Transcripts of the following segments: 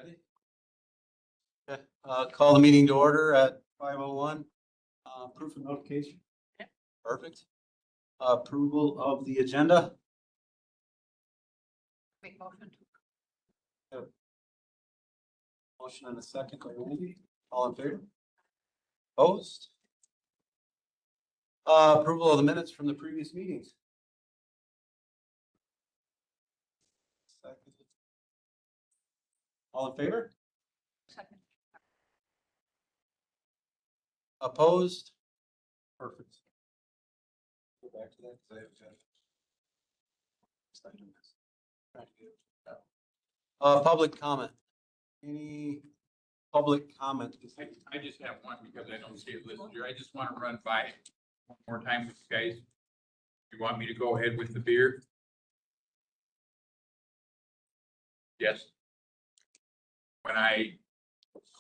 Ready? Okay, call the meeting to order at 5:01. Proof of notification. Yep. Perfect. Approval of the agenda. Make motion to. Motion and a second by Randy. All in favor? Opposed? Approval of the minutes from the previous meetings. Second. All in favor? Second. Opposed? Perfect. Go back to that because I have public comment. Any public comment? I just have one because I don't see it listed here. I just want to run by one more time with you guys. You want me to go ahead with the beer? Yes. When I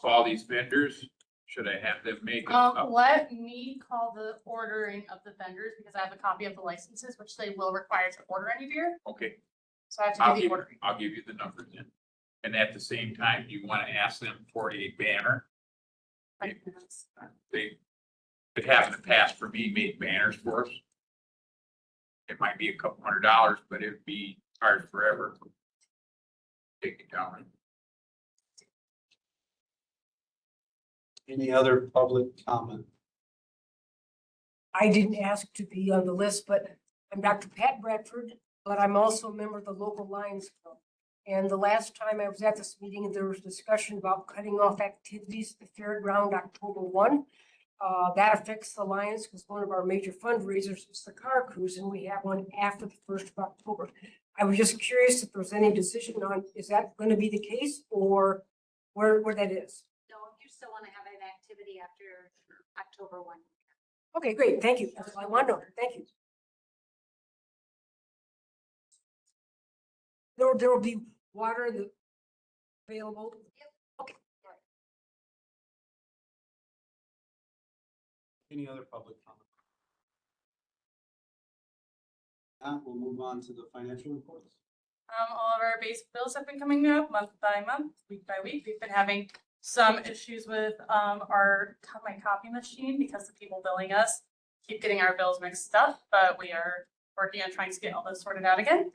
call these vendors, should I have them make it up? Let me call the ordering of the vendors because I have a copy of the licenses, which they will require to order any beer. Okay, So I have to do the ordering. I'll give you the numbers then. And at the same time, you want to ask them for a banner. They have in the past for me made banners for us. It might be a couple $100, but it'd be hard forever. Take it down. Any other public comment? I didn't ask to be on the list, but I'm Dr. Pat Bradford, but I'm also a member of the local Lions Club. And the last time I was at this meeting, there was discussion about cutting off activities at the fairground October 1. That affects the Lions because one of our major fundraisers is the car cruise, and we have one after the 1st of October. I was just curious if there's any decision on, is that going to be the case or where that is? No, you still want to have an activity after October 1. Okay, great. Thank you. That's what I want to know. Thank you. There will be water available. Yep. Okay. All right. Any other public comment? We'll move on to the financial reports. All of our base bills have been coming up month by month, week by week. We've been having some issues with my copy machine because the people billing us keep getting our bills mixed up, but we are working on trying to get all this sorted out again.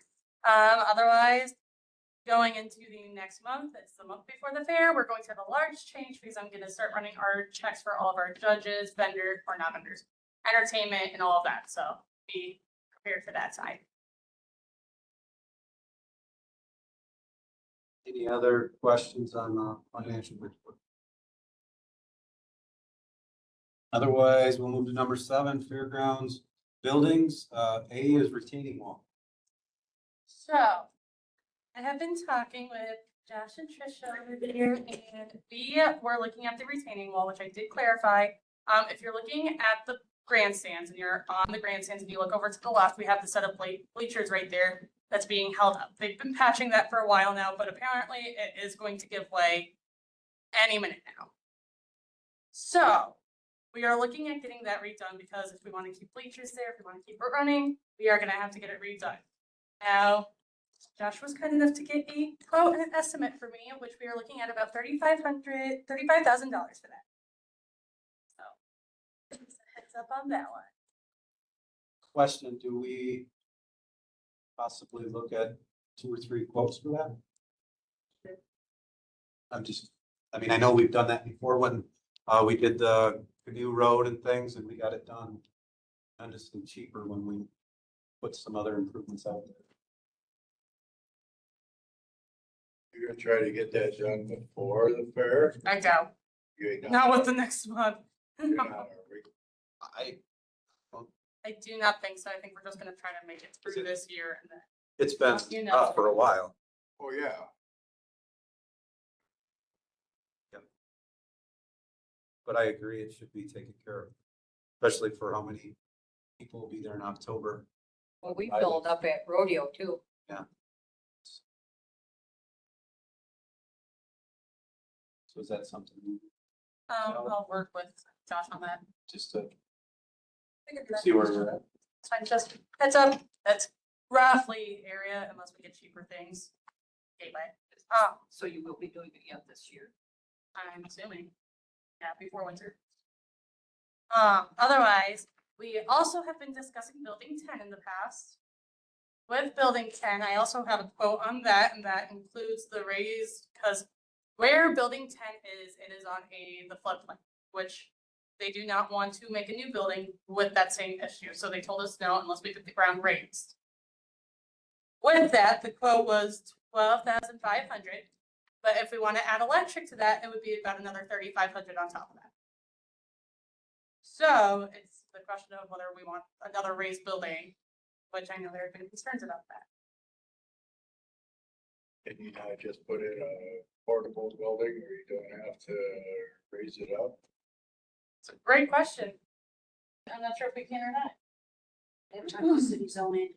Otherwise, going into the next month, it's the month before the fair, we're going to have a large change because I'm gonna start running our checks for all of our judges, vendors, or not vendors, entertainment and all of that, so be prepared for that side. Any other questions on the financial report? Otherwise, we'll move to number 7, fairgrounds buildings. A is retaining wall. So, I have been talking with Josh and Trisha over here, and we were looking at the retaining wall, which I did clarify. If you're looking at the grandstands and you're on the grandstands and you look over to the left, we have the set of bleachers right there that's being held up. They've been patching that for a while now, but apparently it is going to give way any minute now. So, we are looking at getting that redone because if we want to keep bleachers there, if we want to keep it running, we are going to have to get it redone. Now, Josh was kind enough to get a quote and an estimate for me, which we are looking at about $35,000 for that. So, just a heads up on that one. Question, do we possibly look at 2 or 3 quotes for that? I mean, I know we've done that before when we did the new road and things and we got it done tremendously cheaper when we put some other improvements out there. You're gonna try to get that done before the fair? I doubt. You ain't Not with the next one. you're not, are we? I do not think so. I think we're just gonna try to make it through this year and then. It's been You know. tough for a while. Oh, yeah. But I agree, it should be taken care of, especially for how many people will be there in October. Well, we filled up at rodeo too. So is that something I'll work with Josh on that. just to see where we're at? It's fine, just heads up, that's roughly area unless we get cheaper things. gateway. So you will be doing it again this year. I'm assuming, yeah, before winter. Otherwise, we also have been discussing building 10 in the past. With building 10, I also have a quote on that, and that includes the raised, because where building 10 is, it is on the floodplain, which they do not want to make a new building with that same issue, so they told us no unless we get the ground raised. With that, the quote was 12,500, but if we want to add electric to that, it would be about another 3,500 on top of that. So it's the question of whether we want another raised building, which I know there have been concerns about that. Can you not just put in a portable building, or you don't have to raise it up? It's a great question. I'm not sure if we can or not. They have to city zoning.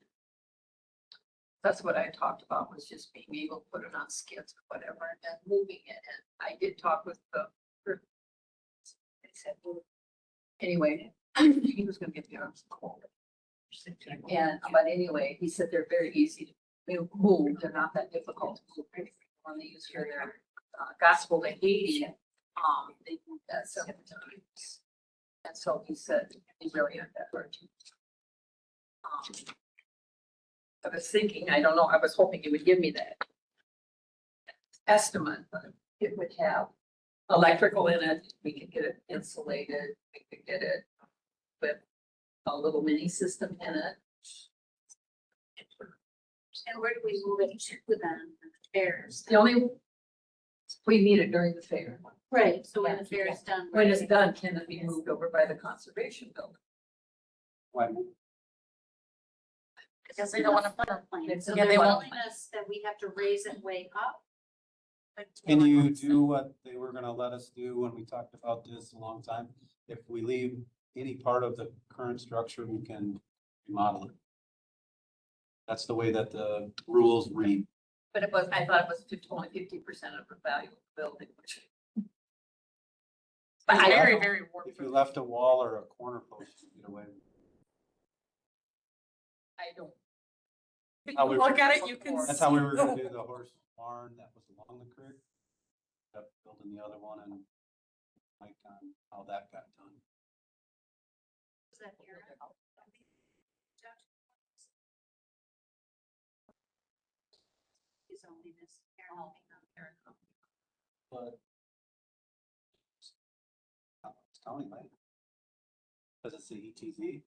That's what I talked about, was just being able to put it on skids or whatever and moving it. And I did talk with the, they said, well, anyway, he was gonna get the arms cold. And, but anyway, he said they're very easy to move. They're not that difficult to move. When they use for their gospel to Haiti, they moved that several times. And so he said, he really had that hard to. I was thinking, I don't know, I was hoping it would give me that estimate, but it would have electrical in it, we could get it insulated, we could get it with a little mini system in it. And where do we move it to then? Fairs. The only, we need it during the fair. Right, so when the fair is done. When it's done, can it be moved over by the conservation building? Why? Because they don't want to put a plan. It's- So yeah, they're they won't- telling us that we have to raise it way up. Can you do what they were gonna let us do when we talked about this a long time? If we leave any part of the current structure, we can remodel it. That's the way that the rules read. But it was, I thought it was only 50% of the value of the building, which. It's I- very, very warped. If you left a wall or a corner post, you get away with it. I don't. If how you we look were- at it, you can see. That's how we were gonna do the horse barn that was along the creek. Kept building the other one and like how that got done. Is that here? He's only this. But it's county land. Does it say ETZ?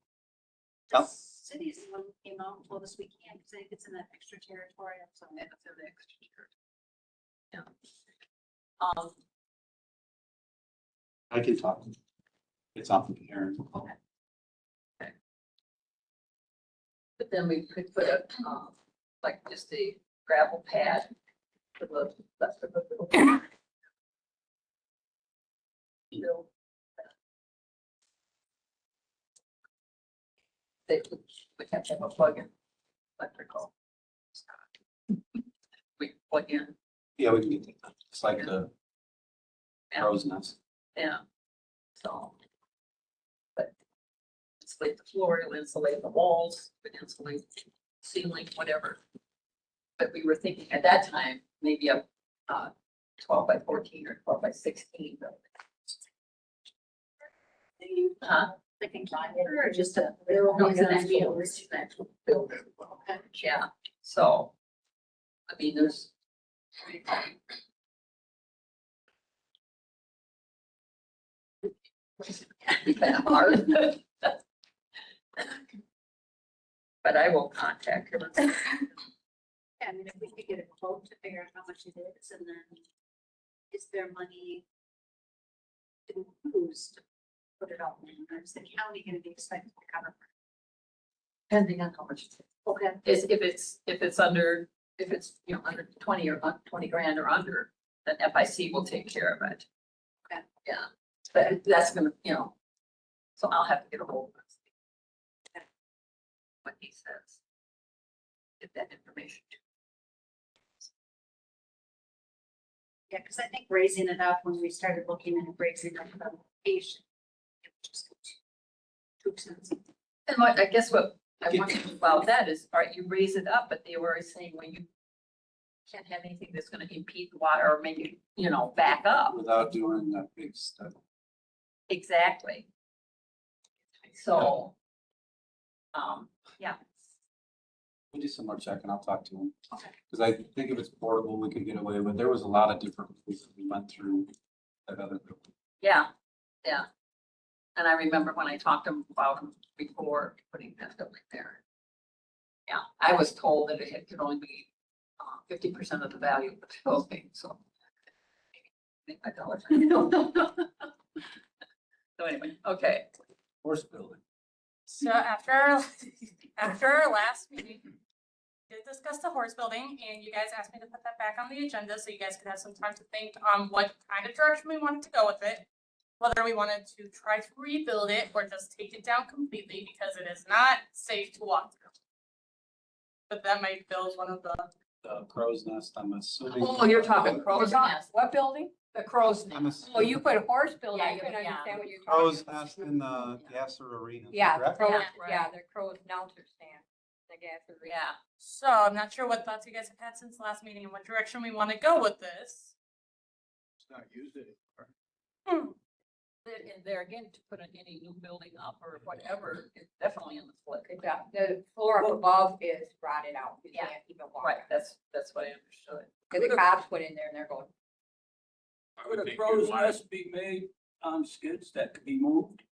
The Oh. city's the one who came out and told us we can't, because I think it's in that extraterritorial zone. Yeah, it's in the extra church. Yeah. I can talk. It's off of here. But then we could put a, like just a gravel pad for the, that's for the little. You know. They would have to have a plug-in electrical. We plug in, Yeah, we can get that done. It's like the Yeah. crow's nest. yeah, so. But insulate the floor, you'll insulate the walls, but insulate the ceiling, whatever. But we were thinking at that time, maybe a 12 by 14 or 12 by 16. Huh? Thinking or just a. No, it's an actual- actual building. Yeah, so, I mean, there's. Be kind of hard. But I will contact her. Yeah, I mean, if we could get a quote to figure out how much it is, and then is there money to use to put it all in, or is the county gonna be expected to cover? Depending on how much. Okay. Is if it's under, if it's, you know, under 20 or 20 grand or under, then FIC will take care of it. Okay. Yeah, but that's gonna, you know, so I'll have to get a hold of him. What he says. Get that information. Yeah, because I think raising it up, when we started looking at raising up the location, it was just too expensive. And what, I guess what I wonder about that is, all right, you raise it up, but they were saying when you can't have anything that's gonna impede the water or make it, you know, back up. Without doing that big stuff. Exactly. So, yeah, We'll do some more checking. I'll talk to him. Okay. Cause I think if it's portable, we could get away with, there was a lot of different things that we went through at other. yeah, yeah. And I remember when I talked to him about them before putting that building there. Yeah, I was told that it could only be 50% of the value of the building, so. $25. So anyway, okay. Horse building. So after our last meeting, we did discuss the horse building and you guys asked me to put that back on the agenda so you guys could have some time to think on what kind of direction we wanted to go with it. Whether we wanted to try to rebuild it or just take it down completely because it is not safe to walk through. But that might build one of the, Crow's Nest, I'm assuming. Oh, you're talking crow's What nest, what building? the crow's I'm nest. Oh, you put horse building, Yeah, I couldn't yeah. understand what you're Crow's talking about. Nest in the Gasser Arena. Yeah, the correct? crows, Yeah, yeah, the crows announcer stand, the gas. Yeah, so I'm not sure what thoughts you guys have had since the last meeting and what direction we want to go with this. It's not used anymore. and there again, to put any new building up or whatever, it's definitely in the flood. The floor up above is rotted out, you Yeah. can't even walk. Right, that's what I understood. Cause the cops went in there and they're going, I would Could a think you'd crow's want it- nest be made on skids that could be moved?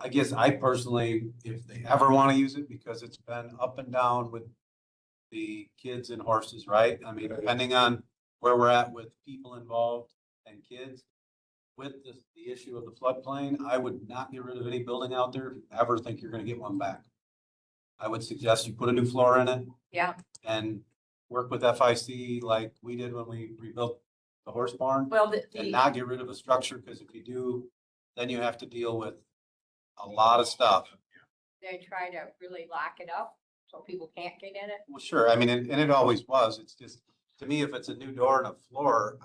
I guess I personally, if they ever want to use it, because it's been up and down with the kids and horses, right? I mean, depending on where we're at with people involved and kids. With the issue of the floodplain, I would not get rid of any building out there if you ever think you're gonna get one back. I would suggest you put a new floor in it yeah, and work with FIC like we did when we rebuilt the horse barn. Well, And not get rid of a structure, because if you do, then you have to deal with a lot of stuff. they try to really lock it up so people can't get in it. Well, sure, I mean, and it always was, it's just, to me, if it's a new door and a floor,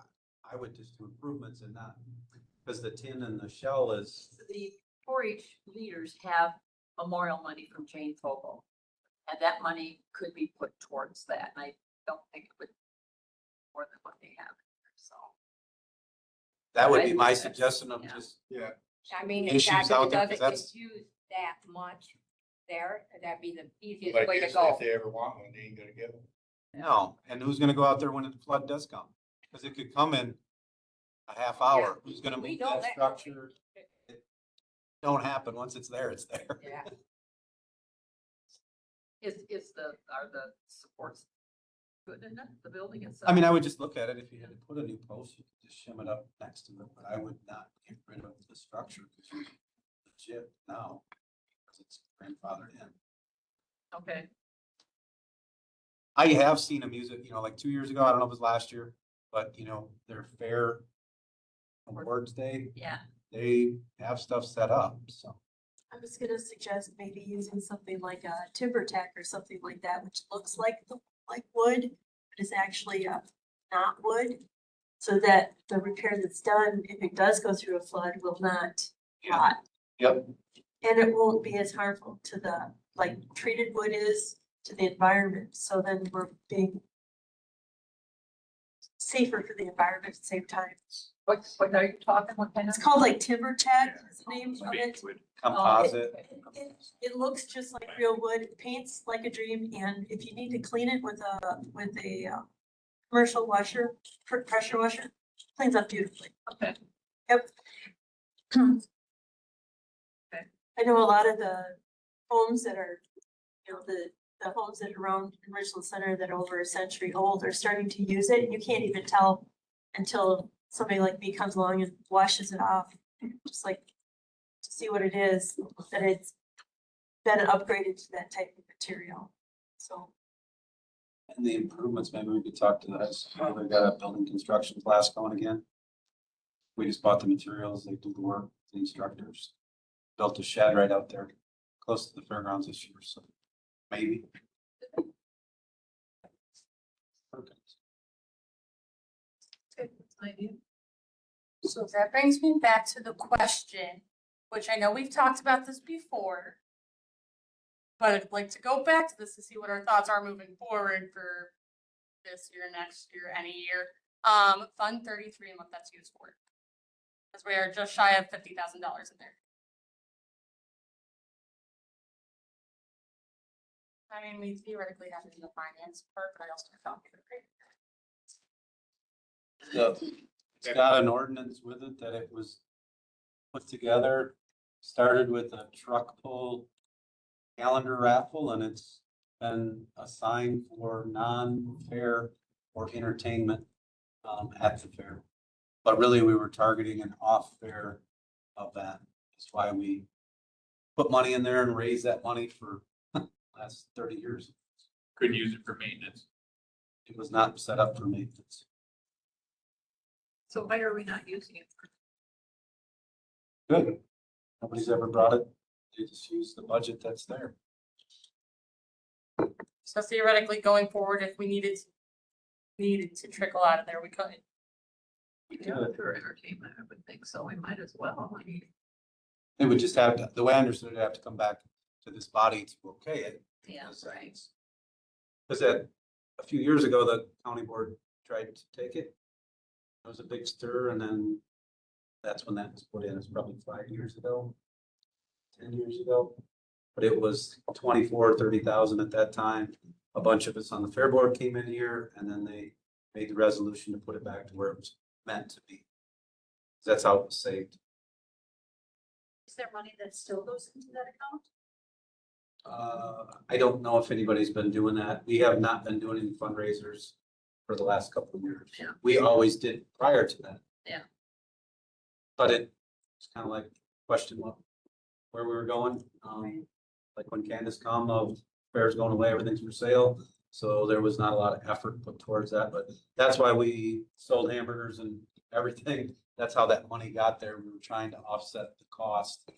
I would just do improvements and not, because the tin and the shell is, the 4-H leaders have memorial money from Jane Fogel. And that money could be put towards that, and I don't think it would be more than what they have, so. that would be Right. my suggestion of Yeah. just, Yeah, I mean, Issues exactly, out it there, 'cause doesn't that's- get used that much there, that'd be the easiest like way to if go. they ever want one, they ain't gonna get one. no, and who's gonna go out there when the flood does come? Because it could come in a half hour, who's gonna We move know that that. structure? It don't happen, once it's there, it's there. Yeah, Are the supports good in it, the building itself? I mean, I would just look at it, if you had to put a new post, you could just shim it up next to it, but I would not get rid of the structure, because you're legit now, because it's grandfathered in. Okay, I have seen them use it, like 2 years ago, I don't know if it was last year, but their fair awards day, yeah, they have stuff set up, so. I was gonna suggest maybe using something like a timber tack or something like that, which looks like wood, but is actually not wood. So that the repair that's done, if it does go through a flood, will not rot. Yep. And it won't be as harmful to like treated wood is to the environment. So then we're being safer for the environment at the same time. what are you talking, what kind of? It's called like timber tack is the name of it. Bakewood. Composite. It looks just like real wood, it paints like a dream, and if you need to clean it with a commercial washer, pressure washer, cleans up beautifully. Okay. Yep. Okay. I know a lot of the homes that are, the homes that are around in Richland Center that are over a century old are starting to use it, and you can't even tell until somebody like me comes along and washes it off, just like to see what it is, that it's been upgraded to that type of material, so. And the improvements, maybe we could talk to the high school, they got a building construction class going again. We just bought the materials, they do the work, the instructors. Built a shed right out there, close to the fairgrounds this year, so maybe. Okay. Good, that's an idea. so that brings me back to the question, which I know we've talked about this before. But I'd like to go back to this to see what our thoughts are moving forward for this year, next year, any year. Fund 33 and what that's used for. Because we are just shy of $50,000 in there. I mean, we theoretically have it in the finance part, but I also don't give it great. It's got an ordinance with it that it was put together, started with a truck pull calendar raffle, and it's been assigned for non-fair or entertainment at the fair. But really, we were targeting an off-fair event. That's why we put money in there and raised that money for last 30 years. Couldn't use it for maintenance. It was not set up for maintenance. So why are we not using it? Good. Nobody's ever brought it. They just use the budget that's there. So theoretically, going forward, if we needed to trickle out of there, we could. Yeah, for entertainment, I would think so. We might as well. I mean, It would just have to, the way I understood it, have to come back to this body to okay it. yeah, right. Because a few years ago, the county board tried to take it. There was a big stir, and then that's when that was put in. It's probably 5 years ago, 10 years ago. But it was 30,000 at that time. A bunch of us on the fair board came in here, and then they made the resolution to put it back to where it was meant to be. That's how it was saved. Is there money that still goes into that account? I don't know if anybody's been doing that. We have not been doing any fundraisers for the last couple of years. Yeah. We always did prior to that. Yeah. But it's kind of like question where we were going. Like when Candace come of fair's going away, everything's for sale. So there was not a lot of effort put towards that, but that's why we sold hamburgers and everything. That's how that money got there. We were trying to offset the cost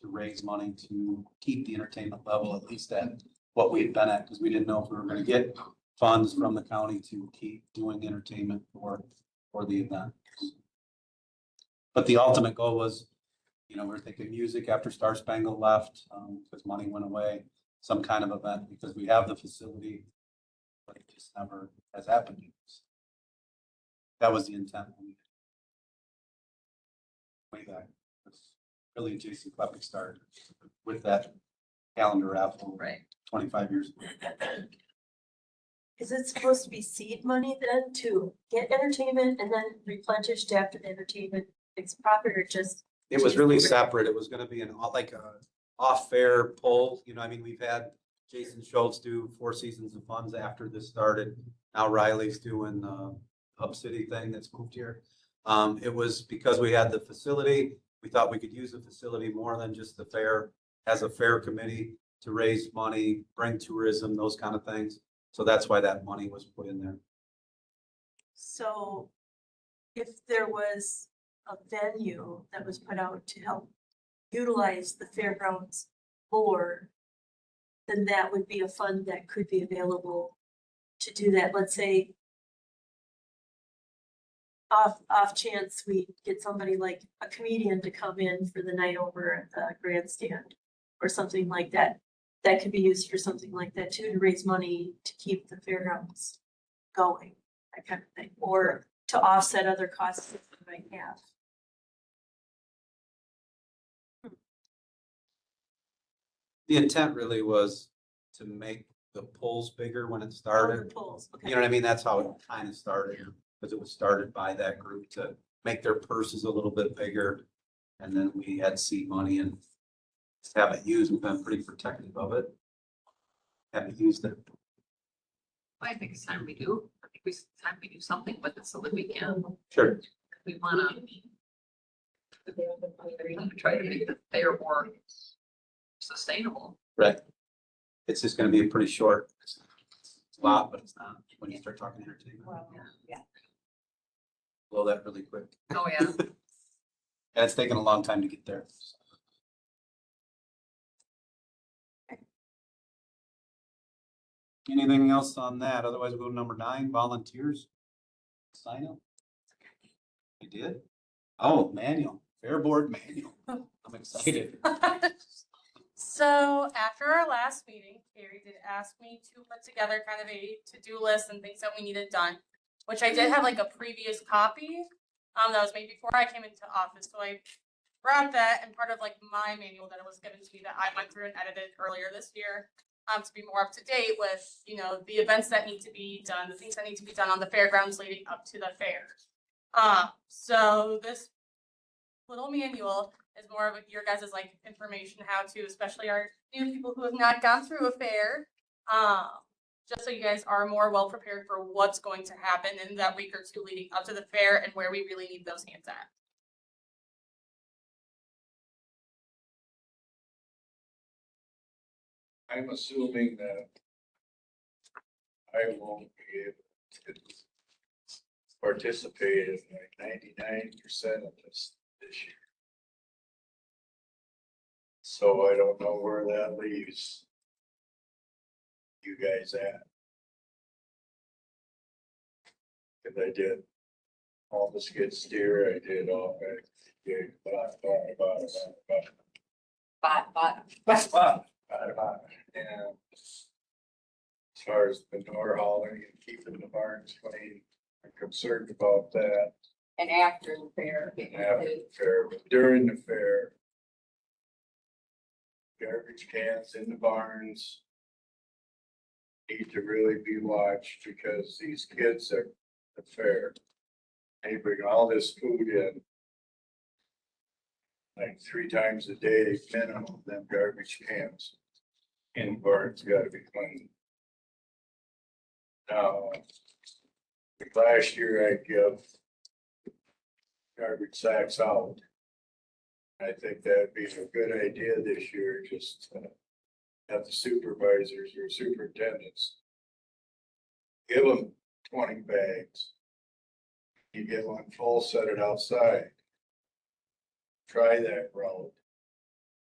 to raise money to keep the entertainment level at least at what we had been at, because we didn't know if we were gonna get funds from the county to keep doing entertainment for the event. But the ultimate goal was, you know, we're thinking music after Star Spangled left, because money went away, some kind of event, because we have the facility, but it just never has happened. That was the intent. Way back. It's really Jason Klepek started with that calendar raffle Right. 25 years ago. Is it supposed to be seed money then to get entertainment and then replenished after the entertainment makes profit, or just? It was really separate. It was gonna be like a off-fair pull, you know, I mean, we've had Jason Schultz do 4 seasons of funds after this started. Now Riley's doing the Hub City thing that's moved here. It was because we had the facility. We thought we could use the facility more than just the fair, as a fair committee to raise money, bring tourism, those kind of things. So that's why that money was put in there. So if there was a venue that was put out to help utilize the fairgrounds more, then that would be a fund that could be available to do that. Let's say off chance we get somebody like a comedian to come in for the night over at the grandstand or something like that. That could be used for something like that too, to raise money to keep the fairgrounds going, that kind of thing, or to offset other costs that we might have. The intent really was to make the polls bigger when it started. The polls, okay. You know what I mean? That's how it kind of started, because it was started by that group to make their purses a little bit bigger. And then we had seed money and haven't used, we've been pretty protective of it. Haven't used it. I think it's time we do. I think it's time we do something with it so that we can, Sure. we wanna try to make the fair more sustainable. Right. It's just gonna be a pretty short, it's a lot, but it's not, when you start talking entertainment. Yeah. Blow that really quick. Oh, yeah. And it's taken a long time to get there. Anything else on that? Otherwise, we'll go to number 9, volunteers. Sign up. You did? Oh, manual, fair board manual. I'm excited. So after our last meeting, Carrie did ask me to put together kind of a to-do list and things that we needed done, which I did have like a previous copy, that was made before I came into office. So I brought that and part of like my manual that was given to me that I went through and edited earlier this year, to be more up to date with, you know, the events that need to be done, the things that need to be done on the fairgrounds leading up to the fair. So this little manual is more of your guys' like information how to, especially our new people who have not gone through a fair. Just so you guys are more well prepared for what's going to happen in that week or two leading up to the fair and where we really need those hands at. I'm assuming that I won't be able to participate in like 99% of this year. So I don't know where that leaves you guys at. Cause I did all the skid steer, I did all that, and as far as manure hauling and keeping the barns clean, I'm concerned about that. And after the fair. And after the fair, but during the fair, garbage cans in the barns need to really be watched because these kids at the fair, they bring all this food in like 3 times a day minimum, them garbage cans in barns gotta be cleaned. Now, last year I give garbage sacks out. I think that'd be a good idea this year, just to have the supervisors or superintendents give them 20 bags. You get one full, set it outside. Try that route.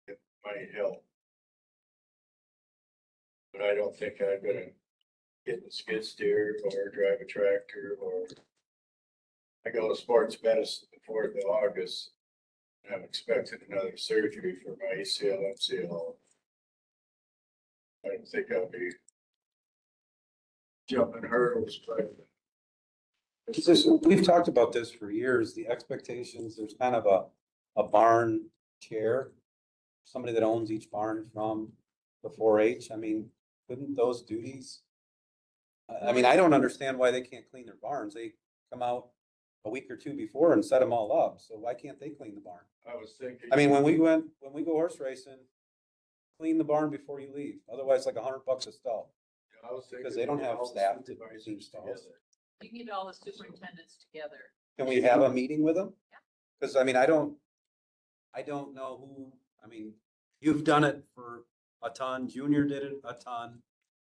It might help. But I don't think I'm gonna get in a skid steer or drive a tractor or I go to sports medicine the 4th of August. And I'm expecting another surgery for my ACL, MCL. I don't think I'll be jumping hurdles, but We've talked about this for years, the expectations, there's kind of a barn chair. Somebody that owns each barn from the 4-H, I mean, couldn't those duties? I mean, I don't understand why they can't clean their barns. They come out a week or two before and set them all up, so why can't they clean the barn? I was thinking. I mean, when we go horse racing, clean the barn before you leave, otherwise like $100 a stall. I was thinking. Because they don't have all the staff to supervisors clean stalls. together. You need all the superintendents together. Can we have a meeting with them? Yeah. Cause I mean, I don't know who, I mean, you've done it for a ton, Junior did it a ton.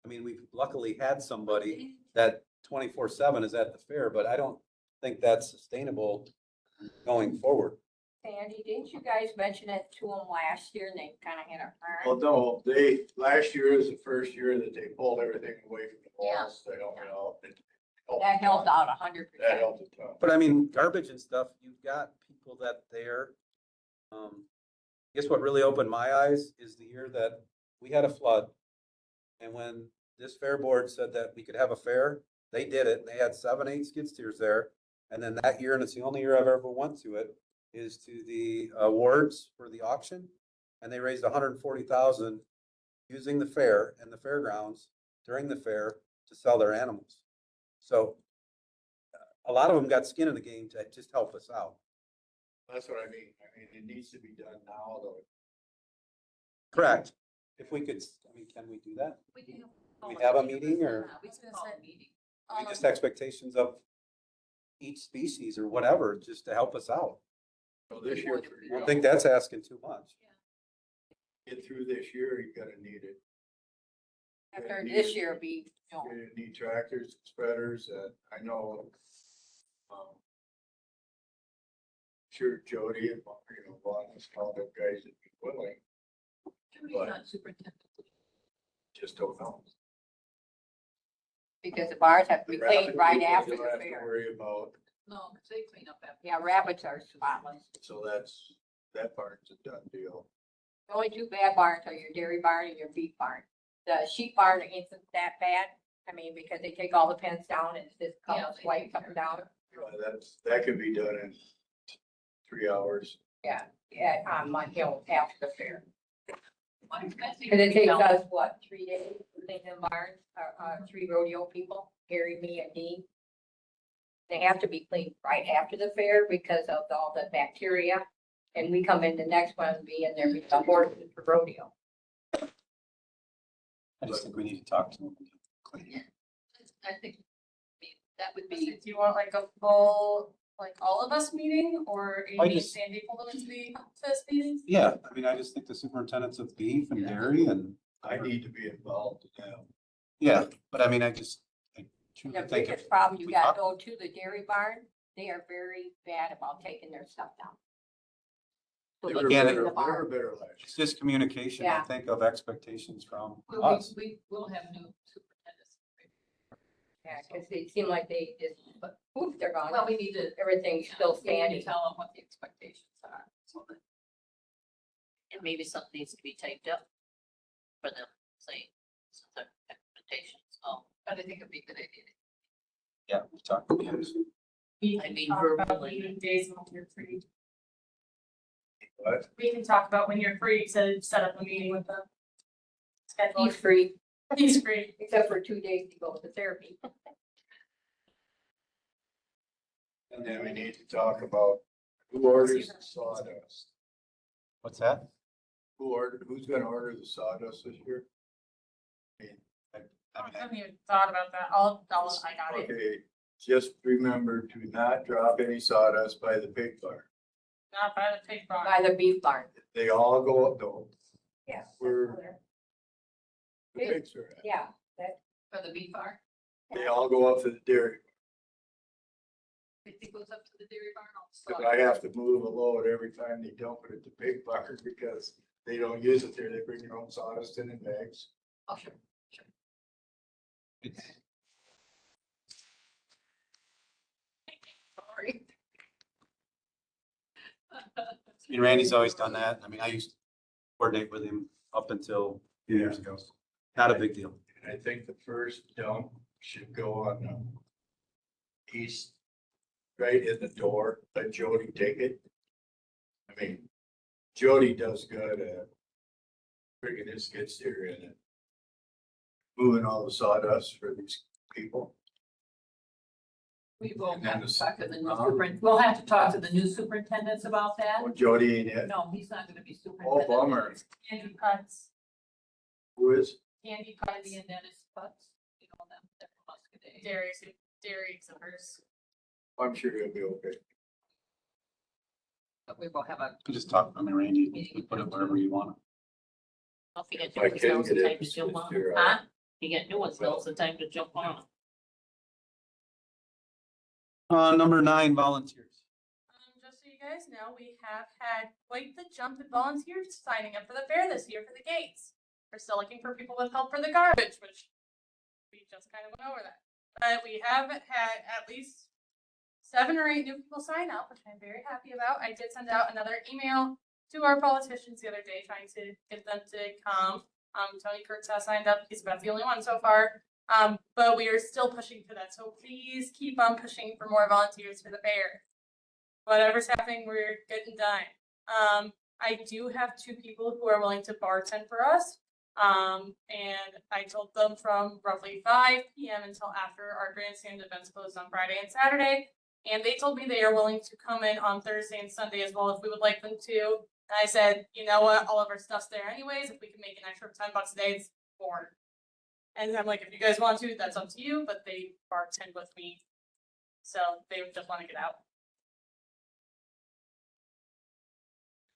I mean, we've luckily had somebody that 24/7 is at the fair, but I don't think that's sustainable going forward. Sandy, didn't you guys mention it to them last year and they kind of had a Well, hard? no, last year is the first year that they pulled everything away from the Yeah. walls, they helped me out. That helped out 100%. That helped a ton. But I mean, garbage and stuff, you've got people that there. Guess what really opened my eyes is the year that we had a flood. And when this fair board said that we could have a fair, they did it. They had 7, 8 skid steers there. And then that year, and it's the only year I've ever went to it, is to the awards for the auction. And they raised 140,000 using the fair and the fairgrounds during the fair to sell their animals. So a lot of them got skin in the game to just help us out. That's what I mean. I mean, it needs to be done now, though. Correct. If we could, I mean, can we do that? We can We have a meeting or- We can call a meeting. I mean, just expectations of each species or whatever, just to help us out. So this year, I don't think that's asking too much. get through this year, you're gonna need it. After this year be, You're gonna need tractors, spreaders, and I know, sure Jody and, Vaughn has called up guys that be willing, Jody's But- not superintendent just don't know. because the bars have to be The cleaned right rabbit after we the don't have to fair. worry about, No, because they clean up after. Yeah, rabbits are spotless. so that part's a done deal. The only two bad barns are your dairy barn and your beef barn. The sheep barn isn't that bad. I mean, because they take all the pens down and it's just Yeah, colors they white take coming care down. That could be done in 3 hours. Yeah, on my hill after the fair. I think Cause it we takes don't- us, what, 3 days to clean them barns, 3 rodeo people, Gary, me and Dean. They have to be cleaned right after the fair because of all the bacteria. And we come in the next one being there with the horses for rodeo. I just think we need to talk to them. I think that would Do be, you want like a full, like all of us meeting or I Amy and just- Sandy pull them into the office meetings? Yeah, I mean, I just think the superintendents of beef and dairy and, I need to be involved now. yeah, but I mean, I truly The think biggest if problem you we got talk- go to the dairy barn, they are very bad about taking their stuff down. So They they were Yeah, clean better, the they barn. were better last it's just communication, I Yeah. think, of expectations from we, us. we will have new superintendents. Yeah, cause they seem like they just, but poof, they're gone. Well, we need to. Everything's still We need standing. to tell them what the expectations are, so that. And maybe something needs to be typed up for them, say, some sort of expectations, but I think it'd be a good idea. Yeah, we talked to them. We I can mean, talk about verbally. meeting days when you're free. What? We can talk about when you're free to set up a meeting with them. Schedule. He's free, He's free. except for 2 days to go to therapy. And then we need to talk about who orders the sawdust. What's that? Who's gonna order the sawdust this year? I haven't even thought about that. I got it. Okay, just remember to not drop any sawdust by the pig barn. Not by the pig barn. By the beef barn. They all go up though, Yeah. where the Pig. pigs are at. Yeah, For the beef barn, They all go up to the dairy. it goes up to the dairy barn Cause also. I have to move a load every time they dump it at the pig barn because they don't use it there. They bring their own sawdust in bags. Oh, sure. It's- Sorry. I mean, Randy's always done that. I mean, I used to coordinate with him up until a few years ago. Not a big deal. And I think the first dump should go on the east, right in the door, let Jody take it. I mean, Jody does good at bringing his skid steer in and moving all the sawdust for these people. We will And have then to talk to the new the- superintendent, we'll have to talk to the new superintendents about that. Oh, Jody ain't it. No, he's not gonna be Oh, superintendent. bummer. Candy Putz. Who is? Candy Kennedy Putz. and Dennis Putz, you know them, they're from Muscadet. Dairy exhibitors. I'm sure he'll be okay. But we will have a, You just talk, I mean, Randy, you put it wherever you want. if you get If I new ones, can now's the get it, time to jump on, Mr. huh? You get new ones, now's the time to jump on. Number 9, volunteers. Just so you guys know, we have had quite the jump in volunteers signing up for the fair this year for the gates. We're still looking for people with help for the garbage, which we just kind of went over that. But we have had at least 7 or 8 new people sign up, which I'm very happy about. I did send out another email to our politicians the other day trying to get them to come. Tony Kurtz has signed up. He's about the only one so far. But we are still pushing for that. So please keep on pushing for more volunteers for the fair. Whatever's happening, we're getting done. I do have 2 people who are willing to bartend for us. And I told them from roughly 5 p.m. until after our grandstand events closed on Friday and Saturday. And they told me they are willing to come in on Thursday and Sunday as well if we would like them to. And I said, you know what, all of our stuff's there anyways. If we can make an extra $10 a day, it's more. And I'm like, if you guys want to, that's up to you, but they bartend with me. So they just want to get out.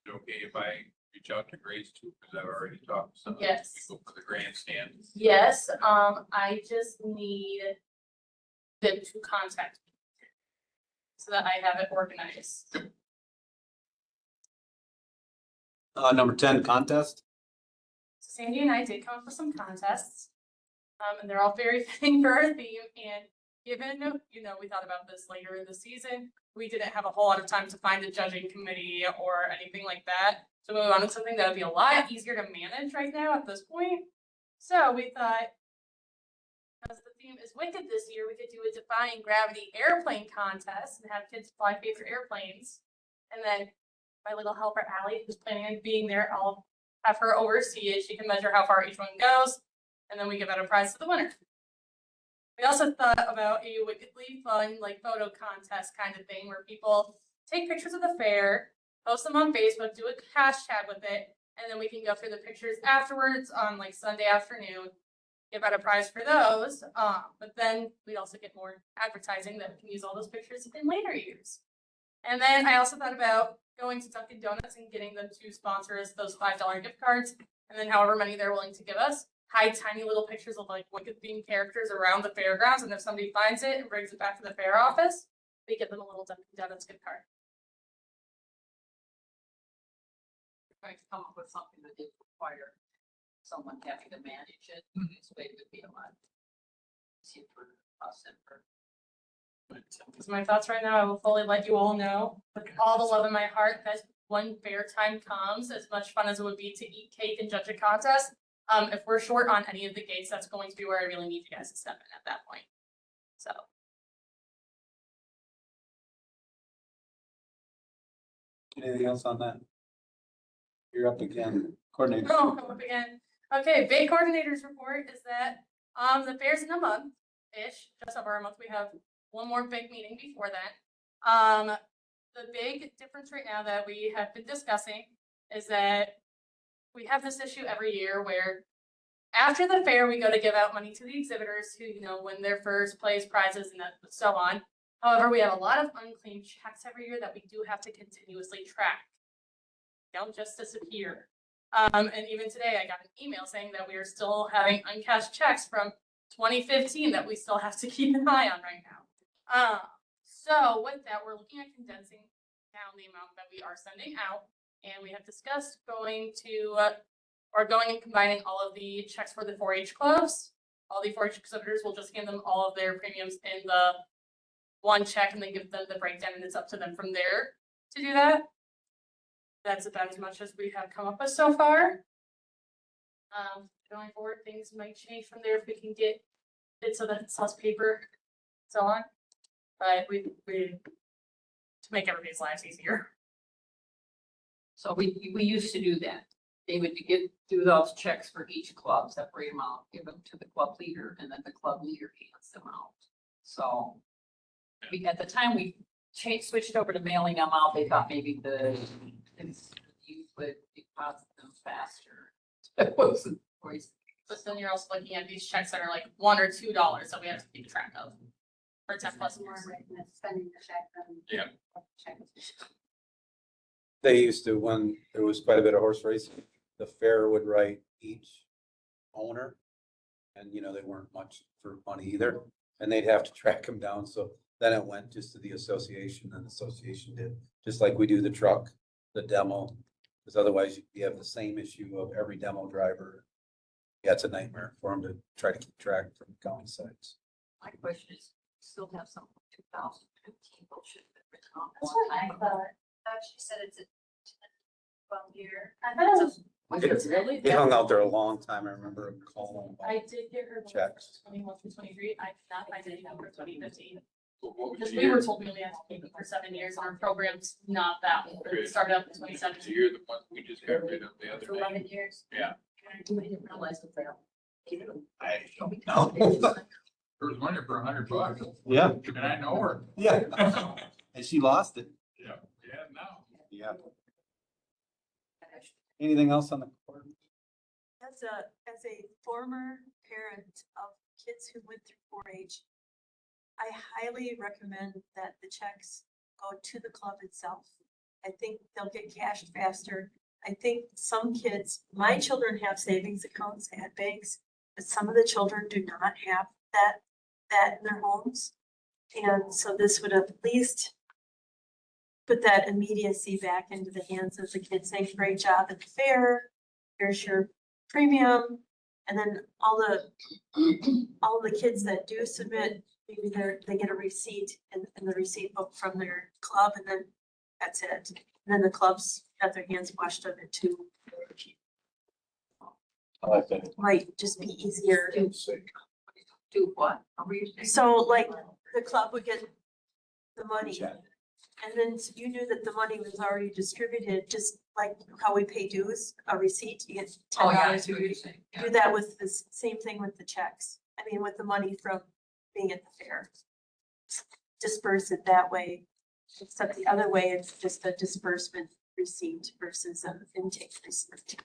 Is it okay if I reach out to Grace too, because I've already talked to some of the Yes. people for the grandstand. Yes, I just need them to contact me so that I have it organized. Number 10, contest. So Sandy and I did come up with some contests. And they're all very fitting for our theme, and given, you know, we thought about this later in the season, we didn't have a whole lot of time to find a judging committee or anything like that. So we wanted something that would be a lot easier to manage right now at this point. So we thought, as the theme is Wicked this year, we could do a Defying Gravity airplane contest and have kids fly favorite airplanes. And then my little helper, Allie, who's planning on being there, I'll have her oversee it. She can measure how far each one goes, and then we give out a prize to the winner. We also thought about a wickedly fun, like, photo contest kind of thing where people take pictures of the fair, post them on Facebook, do a hashtag with it, and then we can go through the pictures afterwards on like Sunday afternoon, give out a prize for those. But then we also get more advertising that we can use all those pictures in later years. And then I also thought about going to Dunkin' Donuts and getting them to sponsor us those $5 gift cards, and then however many they're willing to give us, hide tiny little pictures of like Wicked themed characters around the fairgrounds, and if somebody finds it and brings it back to the fair office, we give them a little Dunkin' Donuts gift card. Trying to come up with something that didn't require someone having to manage it. This way it would be a lot easier for us and for. Those are my thoughts right now. I will fully let you all know with all the love in my heart that when fair time comes, as much fun as it would be to eat cake and judge a contest, if we're short on any of the gates, that's going to be where I really need you guys to step in at that point. So. Anything else on that? You're up again, coordinator. Oh, I'm up again. Okay, big coordinators report is that the fair's in a month-ish, just over a month. We have one more big meeting before that. The big difference right now that we have been discussing is that we have this issue every year where after the fair, we go to give out money to the exhibitors who, win their first place prizes and so on. However, we have a lot of unclaimed checks every year that we do have to continuously track. They don't just disappear. And even today, I got an email saying that we are still having uncashed checks from 2015 that we still have to keep an eye on right now. So with that, we're looking at condensing down the amount that we are sending out. And we have discussed going and combining all of the checks for the 4-H clubs. All the 4-H exhibitors will just hand them all of their premiums in the one check and then give them the breakdown, and it's up to them from there to do that. That's about as much as we have come up with so far. Going forward, things might change from there if we can get it so that it sells paper, so on. But we to make everybody's lives easier. So we used to do that. They would do those checks for each club, separate them out, give them to the club leader, and then the club leader hands them out. So at the time we switched over to mailing them out, they thought maybe the youth would deposit them faster. It wasn't always. But then you're also looking at these checks that are like $1 or $2 that we have to keep track of for 10+ More years. right than spending the check on. Yeah. Check. They used to, when there was quite a bit of horse racing, the fair would write each owner. And, they weren't much for money either, and they'd have to track them down. So then it went just to the association, and the association did, just like we do the truck, the demo. Because otherwise you have the same issue of every demo driver. Yeah, it's a nightmare for them to try to keep track from county sites. My question is, still have some 2015 bullshit that written on a That's long what I time ago. thought. She said it's a 12-year. I thought it was. Was it really? They hung out there a long time. I remember them calling. I did get her Checks. 21 through 23. I did not find anything for 2015. What was Because the we were year? told we only had to keep it for 7 years, and our program's not that old. It started up in What was 2017. the year the one we just got rid of the other For day? 11 years. Yeah. I didn't realize that they. I don't There was one for $100. Yeah. And I know her. Yeah. And she lost it. Yeah, now. Yeah. Anything else on the court? As a former parent of kids who went through 4-H, I highly recommend that the checks go to the club itself. I think they'll get cashed faster. I think some kids, my children have savings accounts at banks, but some of the children do not have that in their homes. And so this would at least put that immediacy back into the hands of the kids saying, great job at the fair. Here's your premium. And then all the kids that do submit, maybe they get a receipt in the receipt book from their club, and then that's it. And then the club's got their hands washed of it too. I like that. Might just be easier. Do what? How were you saying? So like the club would get the money, Check. and then you knew that the money was already distributed, just like how we pay dues, a receipt, you get Oh, $10. yeah, I see what you're saying. Yeah. Do that with the same thing with the checks. I mean, with the money from being at the fair. Disperse it that way. Except the other way, it's just a disbursement receipt versus an intake receipt.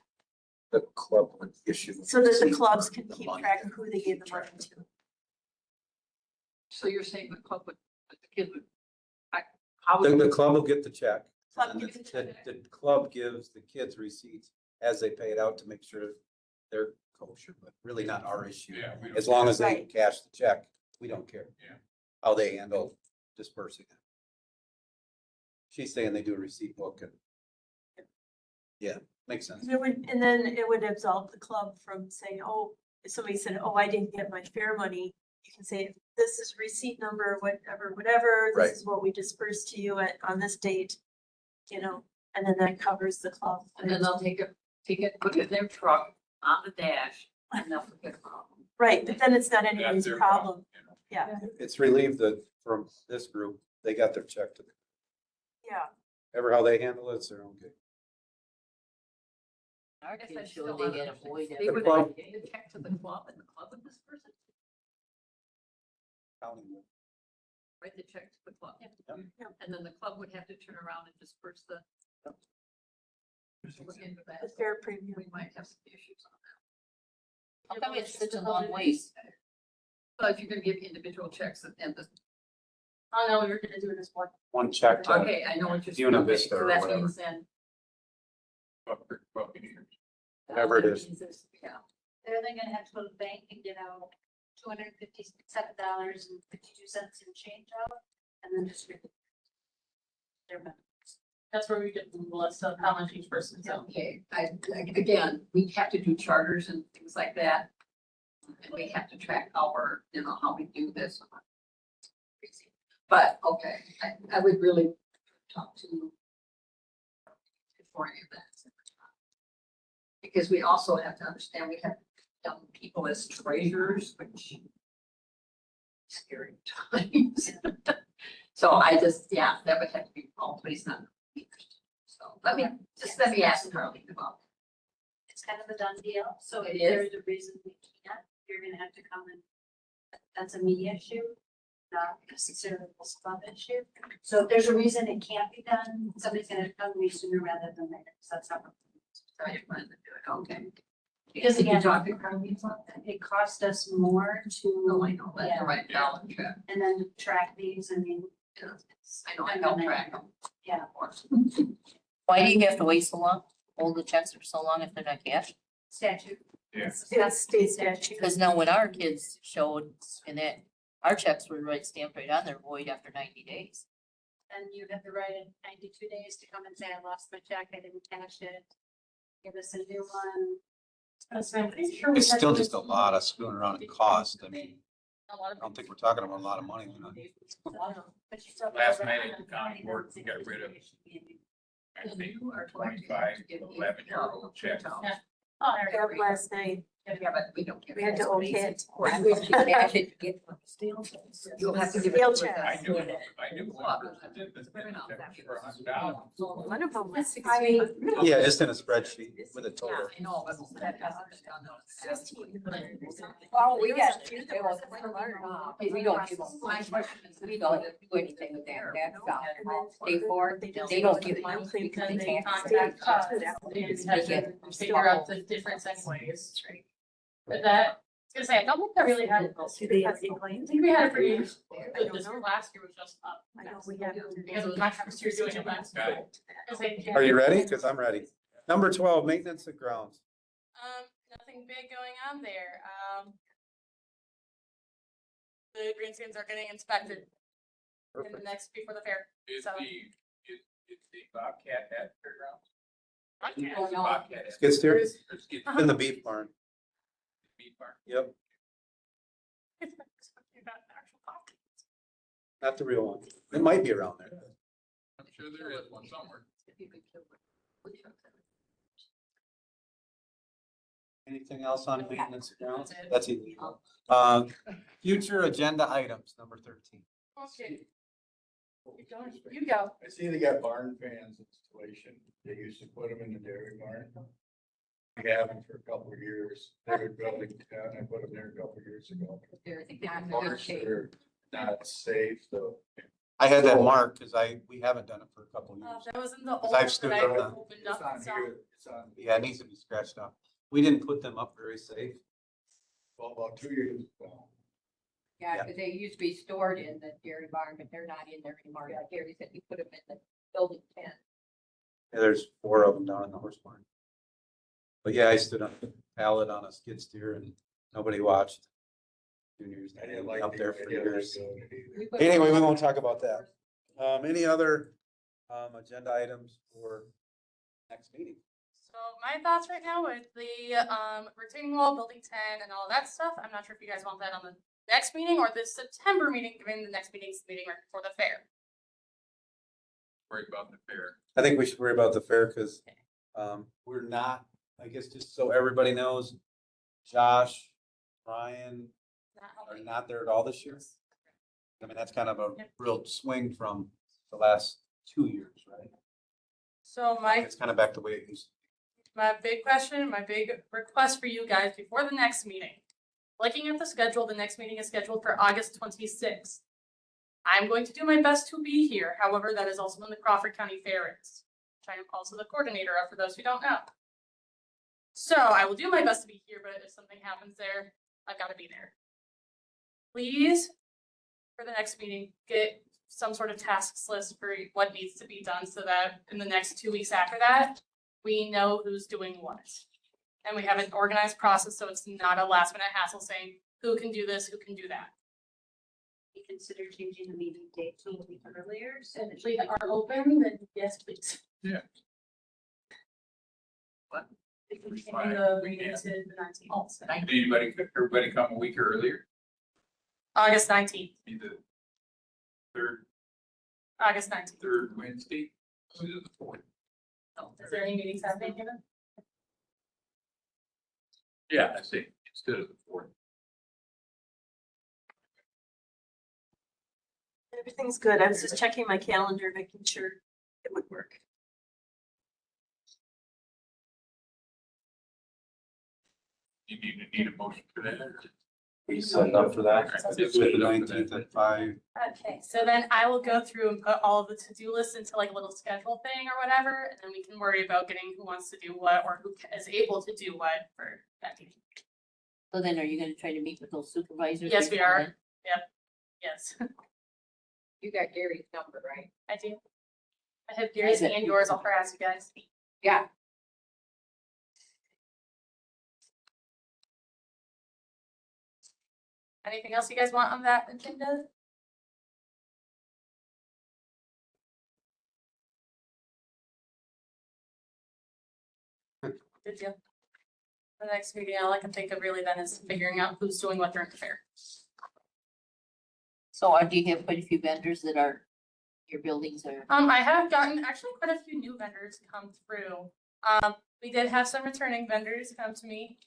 The club would issue. So that the receipt clubs for can the keep money. track of who they gave the money to. So you're saying the club would, the kids would, how would? Then the club will get the check. Club and gets the check. The club gives the kids receipts as they pay it out to make sure they're kosher, but really not our issue. Yeah, we don't- As long as they Right. cash the check, we don't care. Yeah. How they handle dispersing it. She's saying they do a receipt book and. Yeah, makes sense. And then it would absolve the club from saying, oh, if somebody said, oh, I didn't get my fair money, you can say, this is receipt number, whatever, Right. this is what we dispersed to you on this date, you know, and then that covers the club. And then they'll take it, put it in their truck on the dash and they'll forget about it. Right, but then it's not That's anybody's their problem, you know. yeah, It's relieved that from this group, they got their check to, yeah. ever how they handle it, it's their own game. Our Guess I kids still showed don't they get understand. avoided. The They would club- give the check to the club and the club would disperse it, County. write the check to the club. Yep. And then the club would have to turn around and disperse the. Look into that. The fair premium. We might have some issues on that. How come it's such a long ways? But if you're gonna give individual checks and the, Oh, no, we were gonna do this one. One check to okay, I know what you're saying. Una Okay, Vista so or that whatever. means then. Buccaneers. Whatever it that is. means there's- Yeah. They're then gonna have to go to the bank and get out $257.52 in change out, and then distribute their money. That's where we get the list of how much each person's in. Okay, again, we have to do charters and things like that. And we have to track our, you know, how we do this. But, okay, I would really talk to before any of that. Because we also have to understand, we have young people as treasurers, which scary times. So I just, yeah, that would have to be, please not. So let me ask Carly about It's kind of a done deal, so It if is? there's a reason we can't, you're gonna have to come and, that's a me issue, not necessarily a club issue. So if there's a reason it can't be done, somebody's gonna come to me sooner rather than later, so that's not. how you plan to do it, okay? Because Did you again, talk to Carly about that? it cost us more No, to, I know, that's Yeah. the right dollar check. and then to track these, I mean. it's- I know, I help track them. Yeah. Of course. Why do you have to wait so long? Hold the checks for so long if they're not cashed? Statute. Yeah. It's state statute. Because now when our kids showed and that, our checks were stamped right on there, void after 90 days. And you have the right in 92 days to come and say, I lost my check, I didn't cash it. Give us a new one. I'm pretty sure we It's had still to- just a lot of screwing around in cost. I mean, A lot I of. don't think we're talking about a lot of money. We're not. But you still. Last night at the county board, we got rid of, I think, You are 25 11-year-old checks. Oh, Yeah, last night, Yeah, but we don't. give we had to okay it. I wish you cash it to get from steel. You'll have to give it. Scale to check. I us. knew, I knew one person did this, for $100. One of them was Yeah, just in a spreadsheet with a Yeah, total. I know, but that hasn't been done. 16. Oh, we got two They were- We don't give them, My question is, we don't do anything with that, that's not, pay for it, they don't give money because they can't. Contact us and have to figure out the difference anyways. But that, I was gonna say, I don't think I really had. Do they have I complaints? think we had a pretty, I good don't this year, know. last year was just up. I know we have. Because it was my first year doing it last year. Got it. I was like, Are you ready? Cause I'm ready. Number 12, maintenance of grounds. Nothing big going on there. The greenskins are getting inspected in the Perfect. next, before the fair. Is So- is the Bobcat at fairgrounds? Okay. Is the Bobcat at- Skid steer? or skid- In the beef barn. meat bar. Yep, It's like something about an actual pocket. not the real one. It might be around there. I'm sure there is one somewhere. If you could kill one. Please don't tell me. Anything else on maintenance grounds? That's That's it. Future agenda items, number 13. Okay. You go. I see they got barn fans installation. They used to put them in the dairy barn. We have them for a couple of years. They were building down. I put them there a couple of years ago. They're not in good Barns shape. are not safe, so. I had that marked because we haven't done it for a couple of years. That was in the old I've one stood that I on the- opened It's up. on So here. It's on. Yeah, it needs to be scratched off. We didn't put them up very safe. Well, about 2 years ago. Yeah, Yeah. because they used to be stored in the dairy barn, but they're not in there anymore. Like Gary said, you put them in the building tent. Yeah, there's 4 of them down in the horse barn. But yeah, I stood on a pallet on a skid steer and nobody watched. Juniors, I didn't like up the there for idea of years. doing it either. We put- Anyway, we won't talk about that. Any other, agenda items for next meeting? So my thoughts right now with the retaining wall, building 10 and all that stuff, I'm not sure if you guys want that on the next meeting or this September meeting, given the next meeting's the meeting right before the fair. Worry about the fair. I think we should worry about the fair because, we're not, I guess, just so everybody knows, Josh, Ryan Not are helping. not there at all this year. I mean, that's kind of a Yep. real swing from the last 2 years, right? So my It's kind of back the way it used. My big question, my big request for you guys before the next meeting. Looking at the schedule, the next meeting is scheduled for August 26th. I'm going to do my best to be here. However, that is also when the Crawford County Fair is, which I am also the coordinator of, for those who don't know. So I will do my best to be here, but if something happens there, I've got to be there. Please, for the next meeting, get some sort of tasks list for what needs to be done so that in the next 2 weeks after that, we know who's doing what. And we have an organized process, so it's not a last minute hassle saying, who can do this, who can do that. You consider changing the meeting date to a week earlier, so And that if we are open, then yes, please. Yeah. We can change Fine. the meeting to the 19th, Everybody come a week earlier, August 19th, be the third August 19th. Wednesday, or the fourth. Is there any meetings happening given? Yeah, I see, instead of the fourth. Everything's good. I was just checking my calendar, making sure it would work. You need a motion for that. We set up for that. Alright, With set the it up for 19th that. at 5. Okay, so then I will go through and put all of the to-do lists into like a little schedule thing or whatever, and then we can worry about getting who wants to do what or who is able to do what for that meeting. So then are you gonna try to meet with those supervisors? Yes, we before are. then? Yes, You got Gary's number, right? I do. I have Gary's and yours. I'll harass you guys. Yeah. Anything else you guys want on that agenda? Good deal. The next meeting, all I can think of really then is figuring out who's doing what during the fair. So do you have quite a few vendors that are, your buildings are? I have gotten actually quite a few new vendors come through. We did have some returning vendors come to me,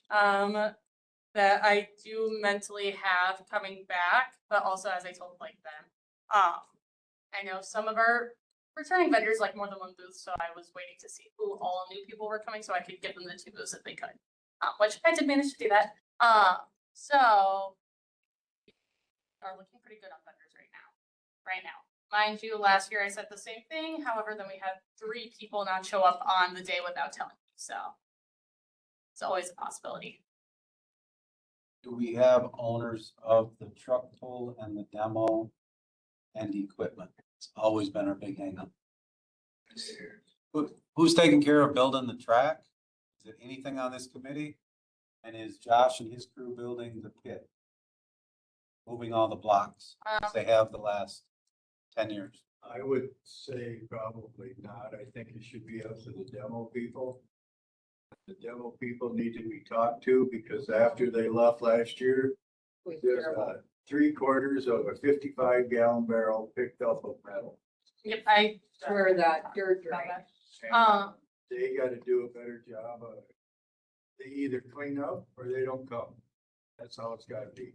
that I do mentally have coming back, but also as I told like them. I know some of our returning vendors like more than one booth, so I was waiting to see who all new people were coming so I could give them the 2 booths if they could. Which I did manage to do that. So we are looking pretty good on vendors right now. Mind you, last year I said the same thing. However, then we had 3 people not show up on the day without telling me. So it's always a possibility. Do we have owners of the truck pull and the demo and the equipment? It's always been our big hang up. Who's taking care of building the track? Is it anything on this committee? And is Josh and his crew building the pit? Moving all the blocks, as they have the last 10 years. I would say probably not. I think it should be up to the demo people. The demo people need to be talked to because after they left last year, there's 3/4 of a 55-gallon barrel picked up of metal. Yep, I. Where the dirt drain. Um, They gotta do a better job of it. They either clean up or they don't come. That's how it's gotta be.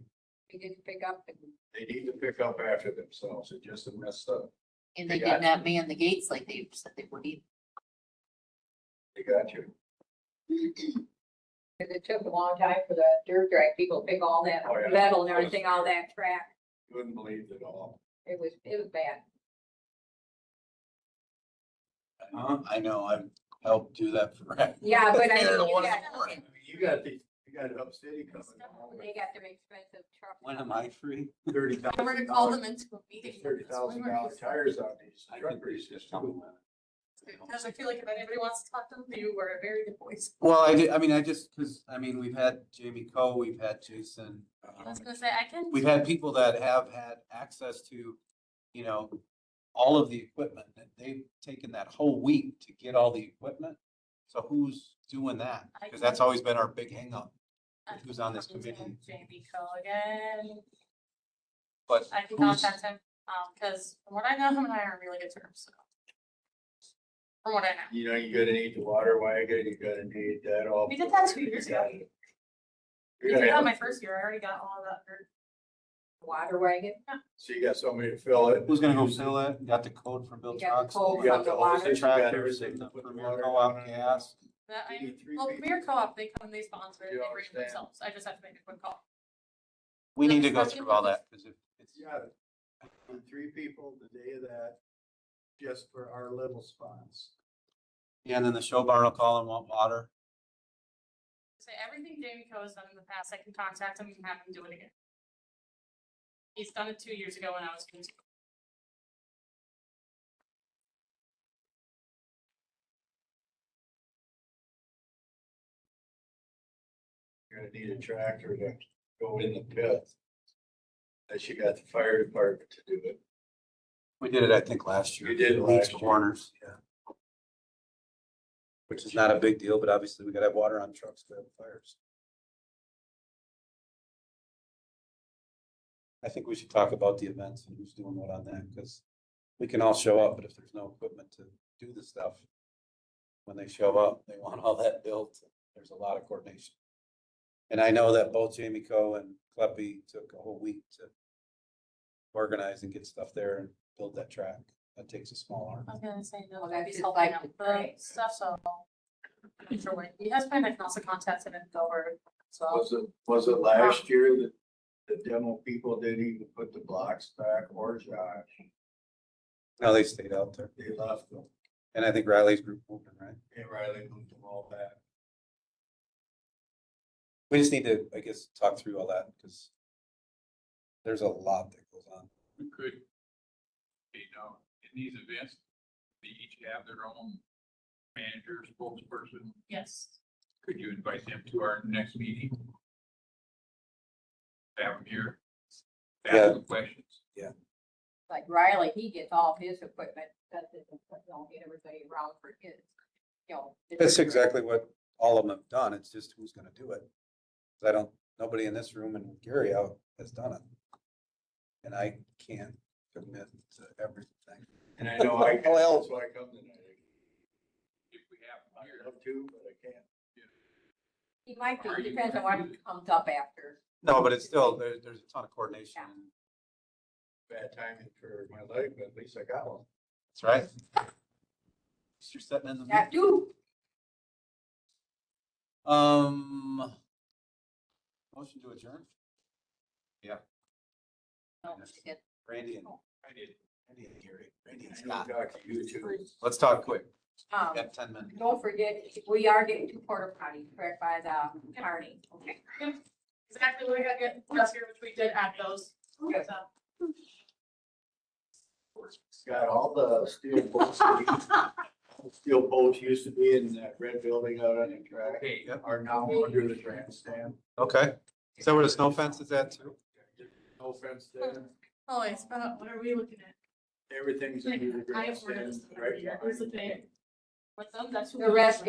We didn't pick up and They need to pick up after themselves. It just messed up. And they They got did not man the gates like they said they would either. They got you. because it took a long time for the dirt drag people to pick all that Oh, yeah. metal and everything, all that track. Couldn't believe it all. It was bad. I know, I've helped do that for. Yeah, but I There mean, it you was got, this morning. You got Up City coming. they got them expensive trucks. When am I free? $30,000. I'm gonna call them into a meeting. $30,000 tires on these I could truckers. just tell them that. Because I feel like if anybody wants to talk to them, you were a very good voice. Well, cause, we've had Jamie Coe, we've had Jason. I was gonna say, I can. We've had people that have had access to, all of the equipment, and they've taken that whole week to get all the equipment. So who's doing that? Because that's always been our big hangup. Who's on this committee? Jamie Co again. But I can who's, contact him, cause from what I know, him and I are on really good terms, so. From what I know. You're gonna need the water wagon, you're gonna need that all. We did that 2 years ago. You're We gonna did that have- my first year, I already got all of that. Water wagon. So you got somebody to fill it. who's gonna go fill it? Got the code from Bill You got the Trucks. code You got from the the water. hoses, you got Tractors, everything to put the Premier water Co-op on. gas. That You need three well, people. Premier Co-op, they come, they sponsor it, You they bring it understand? themselves, I just have to make a quick call. We need to go That's through all that, because it's, Yeah, and 3 people the day of that, just for our little spots. yeah, and then the show barn will call and want water. Say everything Jamie Co has done in the past, I can contact him and have him do it again. He's done it 2 years ago when I was. You're gonna need a tractor to go in the pit. Unless you got the fire department to do it. We did it, I think, last year. You did it Leeds last year. Corners, yeah. Which is not a big deal, but obviously we gotta have water on trucks to have fires. I think we should talk about the events and who's doing what on that, because we can all show up, but if there's no equipment to do the stuff, when they show up, they want all that built. There's a lot of coordination. And I know that both Jamie Coe and Kleppy took a whole week to organize and get stuff there and build that track. That takes a small arm. I was gonna say, no, Well, he's that's just helping like out the the parade. stuff, so. I'm sure when he has planned, I can also contact him and go over it as well. Was it last year that the demo people didn't even put the blocks back or Josh? No, they stayed out there. They left them. And I think Riley's group moved them, right? And Riley moved them all back. We just need to, I guess, talk through all that because there's a lot that goes on. We could, in these events, they each have their own manager, spokesperson. Yes. Could you invite them to our next meeting? Have them here. Yeah. Ask them questions. Like Riley, he gets all his equipment, does it, get everybody around for his, That's exactly what all of them have done. It's just who's gonna do it. Nobody in this room and Gary out has done it. And I can't commit to everything. And I know I, Well- that's why I come tonight. If we have them I'd here. love to, but I can't. He might be, depends on what comes up after. No, but it's still, there's a ton of coordination. Bad timing for my leg, but at least I got one. That's right. You're setting in the. That do, Motion to adjourn? No, she did. Randy and I did. Randy and Gary, Randy and I know Scott. Talk to you too. Let's talk quick. We um, got 10 minutes. don't forget, we are getting 2 porta potties, correct, by the Carney, okay. Exactly what we got get last year, which we did add those. Okay. So, Got all the steel posts. Steel posts used to be in that red building out on the track Hey, are now under the grandstand. Okay. Is that where the snow fence is at too? No fence there. oh, wait, what are we looking at? Everything's under the I have ordered grandstand this. right Who's the behind. thing? With them, that's who. The rest